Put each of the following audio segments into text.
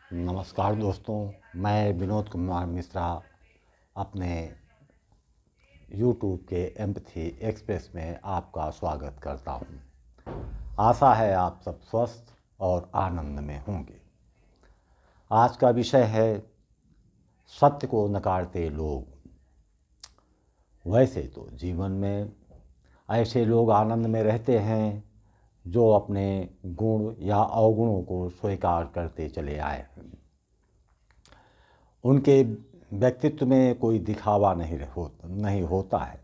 नमस्कार दोस्तों, मैं विनोद कुमार मिश्रा अपने YouTube के एम्पैथी एक्सप्रेस में आपका स्वागत करता हूं। आशा है आप सब स्वस्थ और आनंद में होंगे। आज का विषय है सत्य को नकारते लोग। वैसे तो जीवन में ऐसे लोग आनंद में रहते हैं जो अपने गुण या अवगुणों को स्वीकार करते चले आए हैं। उनके व्यक्तित्व में कोई दिखावा नहीं होता है।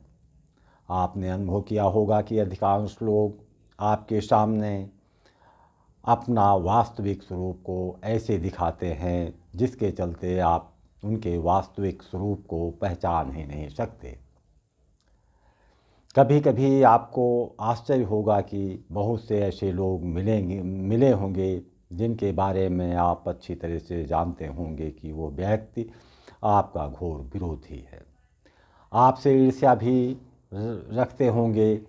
आपने अनुभव किया होगा कि अधिकांश लोग आपके सामने अपना वास्तविक स्वरूप को ऐसे दिखाते हैं जिसके चलते आप उनके वास्तविक स्वरूप को पहचान ही नहीं सकते। कभी कभी आपको आश्चर्य होगा कि बहुत से ऐसे लोग मिले होंगे जिनके बारे में आप अच्छी तरह से जानते होंगे कि वो व्यक्ति आपका घोर विरोधी है, आपसे ईर्ष्या भी रखते होंगे,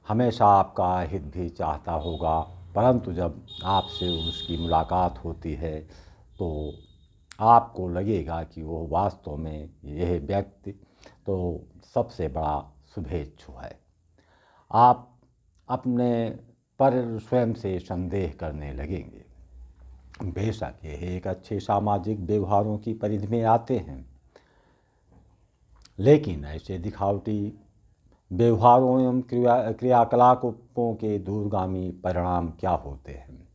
हमेशा आपका हित भी चाहता होगा, परंतु जब आपसे उसकी मुलाकात होती है तो आपको लगेगा कि वो वास्तव में यह व्यक्ति तो सबसे बड़ा शुभेच्छु है। आप अपने पर स्वयं से संदेह करने लगेंगे। बेशक यह एक अच्छे सामाजिक व्यवहारों की परिधि में आते हैं, लेकिन ऐसे दिखावटी व्यवहारों एवं क्रियाकलापों के दूरगामी परिणाम क्या होते हैं?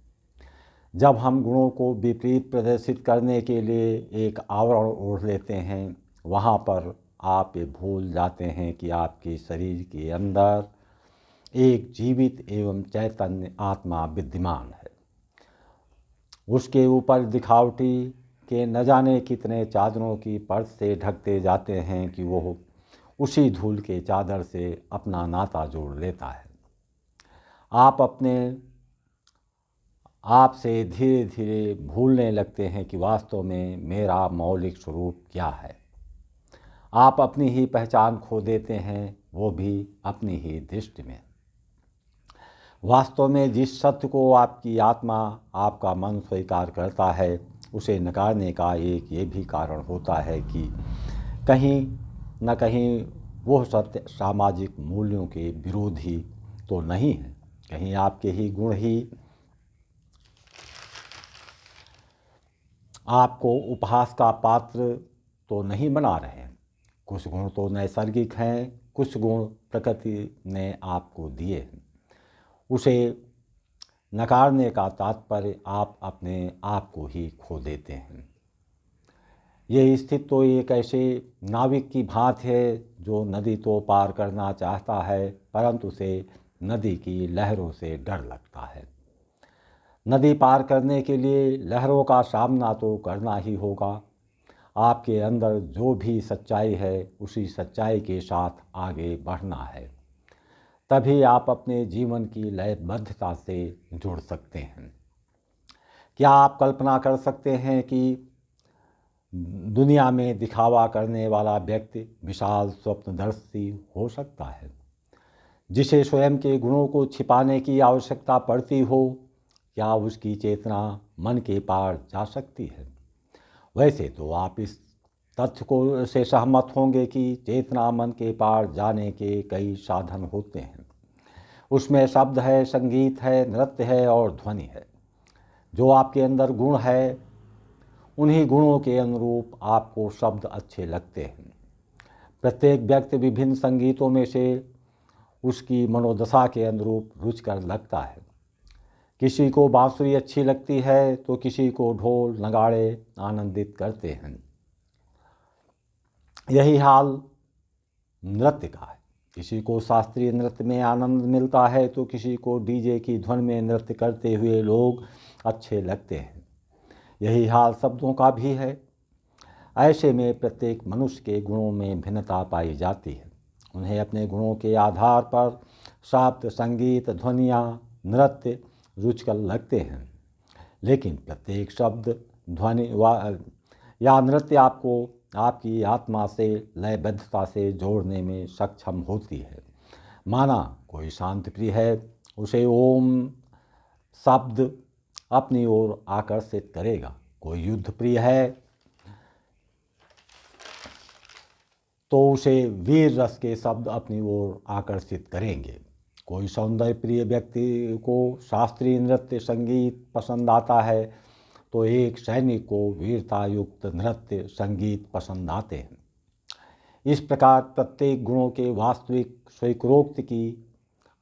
जब हम गुणों को विपरीत प्रदर्शित करने के लिए एक आवरण ओढ़ लेते हैं, वहाँ पर आप ये भूल जाते हैं कि आपके शरीर के अंदर एक जीवित एवं चैतन्य आत्मा विद्यमान है। उसके ऊपर दिखावटी के न जाने कितने चादरों की परत से ढकते जाते हैं कि वो उसी धूल के चादर से अपना नाता जोड़ लेता है। आप से धीरे धीरे भूलने लगते हैं कि वास्तव में मेरा मौलिक स्वरूप क्या है। आप अपनी ही पहचान खो देते हैं, वो भी अपनी ही दृष्टि में। वास्तव में जिस सत्य को आपकी आत्मा, आपका मन स्वीकार करता है, उसे नकारने का एक ये भी कारण होता है कि कहीं न कहीं वह सत्य सामाजिक मूल्यों के विरोधी तो नहीं है, कहीं आपके ही गुण ही आपको उपहास का पात्र तो नहीं बना रहे हैं। कुछ गुण तो नैसर्गिक हैं, कुछ गुण प्रकृति ने आपको दिए हैं। उसे नकारने का तात्पर्य आप अपने आप को ही खो देते हैं। ये स्थिति तो एक ऐसे नाविक की भांति है जो नदी तो पार करना चाहता है, परंतु उसे नदी की लहरों से डर लगता है। नदी पार करने के लिए लहरों का सामना तो करना ही होगा। आपके अंदर जो भी सच्चाई है, उसी सच्चाई के साथ आगे बढ़ना है। तभी आप अपने जीवन की लयबद्धता से जुड़ सकते हैं। क्या आप कल्पना कर सकते हैं कि दुनिया में दिखावा करने वाला व्यक्ति विशाल स्वप्नदर्शी हो सकता है, जिसे स्वयं के गुणों को छिपाने की आवश्यकता पड़ती हो? क्या उसकी चेतना मन के पार जा सकती है? वैसे तो आप इस तथ्य को से सहमत होंगे कि चेतना मन के पार जाने के कई साधन होते हैं। उसमें शब्द है, संगीत है, नृत्य है और ध्वनि है। जो आपके अंदर गुण है, उन्हीं गुणों के अनुरूप आपको शब्द अच्छे लगते हैं। प्रत्येक व्यक्ति विभिन्न संगीतों में से उसकी मनोदशा के अनुरूप रुचिकर लगता है। किसी को बांसुरी अच्छी लगती है तो किसी को ढोल नगाड़े आनंदित करते हैं। यही हाल नृत्य का है। किसी को शास्त्रीय नृत्य में आनंद मिलता है तो किसी को डीजे की धुन में नृत्य करते हुए लोग अच्छे लगते हैं। यही हाल शब्दों का भी है। ऐसे में प्रत्येक मनुष्य के गुणों में भिन्नता पाई जाती है। उन्हें अपने गुणों के आधार पर शब्द, संगीत, ध्वनियाँ, नृत्य रुचिकर लगते हैं, लेकिन प्रत्येक शब्द, ध्वनि या नृत्य आपको आपकी आत्मा से लयबद्धता से जोड़ने में सक्षम होती है। माना कोई शांतिप्रिय है, उसे ओम शब्द अपनी ओर आकर्षित करेगा। कोई युद्ध प्रिय है तो उसे वीर रस के शब्द अपनी ओर आकर्षित करेंगे। कोई सौंदर्य प्रिय व्यक्ति को शास्त्रीय नृत्य संगीत पसंद आता है तो एक सैनिक को वीरता युक्त नृत्य संगीत पसंद आते हैं। इस प्रकार प्रत्येक गुणों के वास्तविक स्वीकारोक्ति की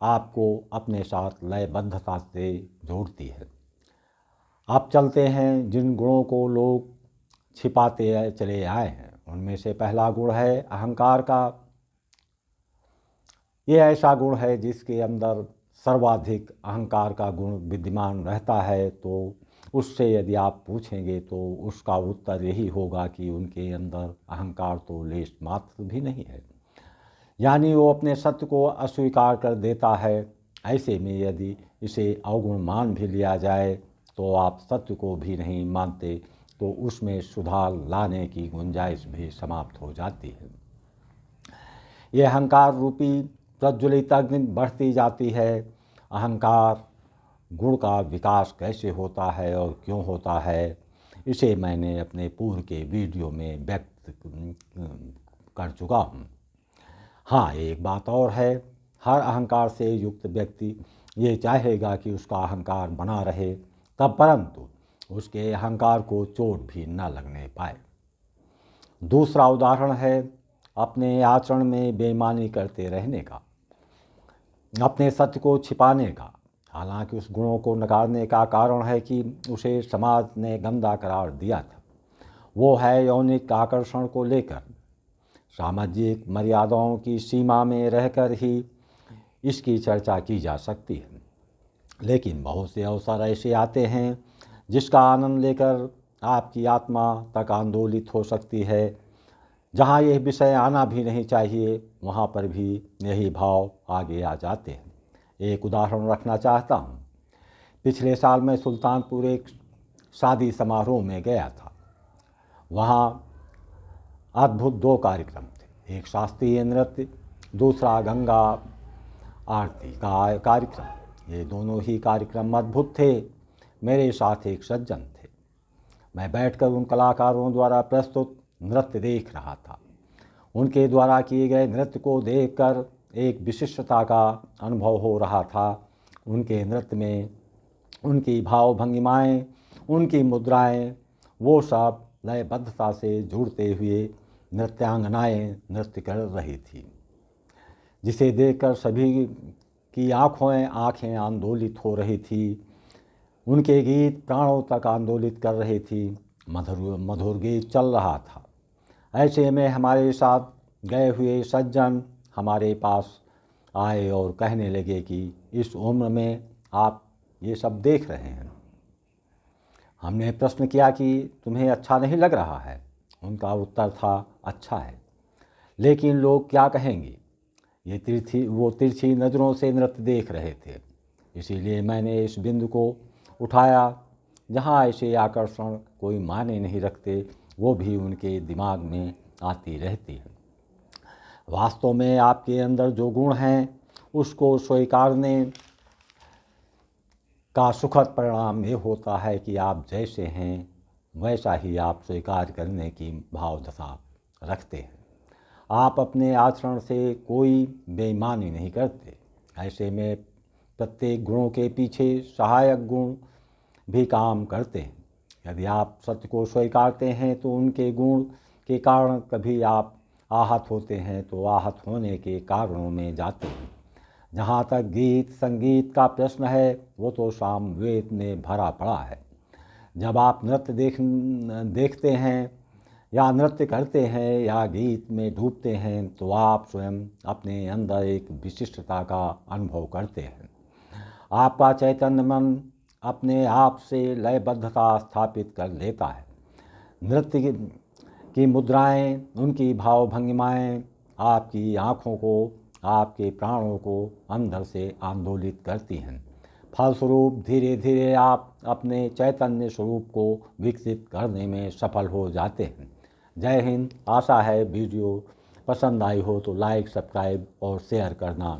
आपको अपने साथ लयबद्धता से जोड़ती है। आप चलते हैं जिन गुणों को लोग छिपाते चले आए हैं, उनमें से पहला गुण है अहंकार का। ये ऐसा गुण है जिसके अंदर सर्वाधिक अहंकार का गुण विद्यमान रहता है। तो उससे यदि आप पूछेंगे तो उसका उत्तर यही होगा कि उनके अंदर अहंकार तो लेश मात्र भी नहीं है, यानी वो अपने सत्य को अस्वीकार कर देता है। ऐसे में यदि इसे अवगुण मान भी लिया जाए तो आप सत्य को भी नहीं मानते, तो उसमें सुधार लाने की गुंजाइश भी समाप्त हो जाती है। ये अहंकार रूपी प्रज्वलित अग्नि बढ़ती जाती है। अहंकार गुण का विकास कैसे होता है और क्यों होता है, इसे मैंने अपने पूर्व के वीडियो में व्यक्त कर चुका हूँ। हाँ, एक बात और है, हर अहंकार से युक्त व्यक्ति ये चाहेगा कि उसका अहंकार बना रहे, तब परंतु उसके अहंकार को चोट भी न लगने पाए। दूसरा उदाहरण है अपने आचरण में बेईमानी करते रहने का, अपने सत्य को छिपाने का। हालांकि उस गुणों को नकारने का कारण है कि उसे समाज ने गंदा करार दिया था। वो है यौनिक आकर्षण को लेकर। सामाजिक मर्यादाओं की सीमा में रहकर ही इसकी चर्चा की जा सकती है, लेकिन बहुत से अवसर ऐसे आते हैं जिसका आनंद लेकर आपकी आत्मा तक आंदोलित हो सकती है। जहाँ यह विषय आना भी नहीं चाहिए, वहाँ पर भी यही भाव आगे आ जाते हैं। एक उदाहरण रखना चाहता हूँ। पिछले साल मैं सुल्तानपुर एक शादी समारोह में गया था। वहाँ अद्भुत 2 कार्यक्रम थे, एक शास्त्रीय नृत्य, दूसरा गंगा आरती का कार्यक्रम। ये दोनों ही कार्यक्रम अद्भुत थे। मेरे साथ एक सज्जन थे। मैं बैठकर उन कलाकारों द्वारा प्रस्तुत नृत्य देख रहा था। उनके द्वारा किए गए नृत्य को देखकर एक विशिष्टता का अनुभव हो रहा था। उनके नृत्य में उनकी भाव भंगिमाएँ, उनकी मुद्राएं, वो सब लयबद्धता से जुड़ते हुए नृत्यांगनाएँ नृत्य कर रही थी, जिसे देखकर सभी की आँखें आंदोलित हो रही थी। उनके गीत प्राणों तक आंदोलित कर रहे थी। मधुर मधुर गीत चल रहा था। ऐसे में हमारे साथ गए हुए सज्जन हमारे पास आए और कहने लगे कि इस उम्र में आप ये सब देख रहे हैं। हमने प्रश्न किया कि तुम्हें अच्छा नहीं लग रहा है? उनका उत्तर था, अच्छा है, लेकिन लोग क्या कहेंगे? ये वो तिरछी नज़रों से नृत्य देख रहे थे। इसीलिए मैंने इस बिंदु को उठाया जहाँ ऐसे आकर्षण कोई मायने नहीं रखते, वो भी उनके दिमाग में आती रहती है। वास्तव में आपके अंदर जो गुण हैं उसको स्वीकारने का सुखद परिणाम ये होता है कि आप जैसे हैं वैसा ही आप स्वीकार करने की भावदशा रखते हैं। आप अपने आचरण से कोई बेईमानी नहीं करते। ऐसे में प्रत्येक गुणों के पीछे सहायक गुण भी काम करते हैं। यदि आप सत्य को स्वीकारते हैं तो उनके गुण के कारण कभी आप आहत होते हैं तो आहत होने के कारणों में जाते हैं। जहाँ तक गीत संगीत का प्रश्न है, वो तो सामवेद में भरा पड़ा है। जब आप नृत्य देखते हैं या नृत्य करते हैं या गीत में डूबते हैं तो आप स्वयं अपने अंदर एक विशिष्टता का अनुभव करते हैं। आपका चैतन्य मन अपने आप से लयबद्धता स्थापित कर लेता है। नृत्य की मुद्राएं, उनकी भाव भंगिमाएँ आपकी आँखों को, आपके प्राणों को अंदर से आंदोलित करती हैं। फलस्वरूप धीरे धीरे आप अपने चैतन्य स्वरूप को विकसित करने में सफल हो जाते हैं। जय हिंद। आशा है वीडियो पसंद आई हो तो लाइक, सब्सक्राइब और शेयर करना